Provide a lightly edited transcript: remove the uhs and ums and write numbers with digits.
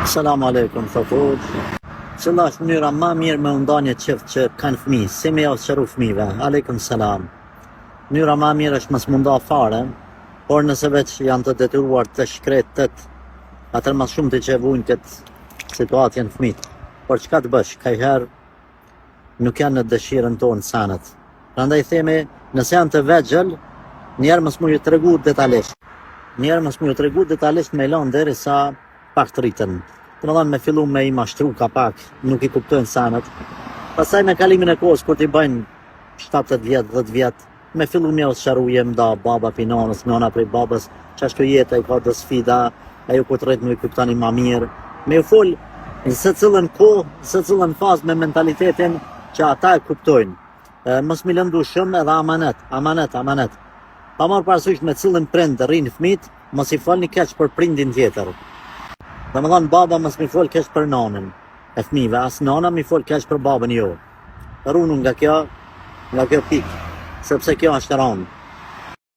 Selam aleikum, thot. Cilla është mënyra ma mirë me nda një qift që kanë fëmijë, si me javë qëru fëmijëve? Aleikum selam. Mënyra ma mirë është mos munda fare, por nëse veç janë të detyruar të shkretët, atër mas shumë të qevujnë këtë situatë janë fëmijët. Por çka të bësh, kajherë nuk janë në dëshirën tonë sanët. Prandaj themi, nëse janë të vegjël, njerë mos mu ju tregu detalisht. Njerë mos mu ju tregu detalisht me lanë deri sa pak të rritën. Të më dhanë me fillu me i mashtru ka pak, nuk i kuptojnë sanët. Pastaj me kalimin e kohës, kur t'i bëjnë 7 vjetë, 10 vjetë, me fillu me o sharu jem da baba pinonës, nona prej babës, që ashtu jetë, i ka dhe sfida, ajo ku të rritë me i kuptani ma mirë. Me u full, në se cilën kohë, se cilën fazë me mentalitetin që ata e kuptojnë. Mos mi lëndu shumë edhe amanet. Pa marrë parasysh me cilën prind rrinë fëmit, mos i fol një keq për prindin tjetër. Dhe më dhanë baba mos mi fol keq për nanën e fëmive, as nana mi fol keq për babën jo. Runu nga kjo pikë, sepse kjo është ranë.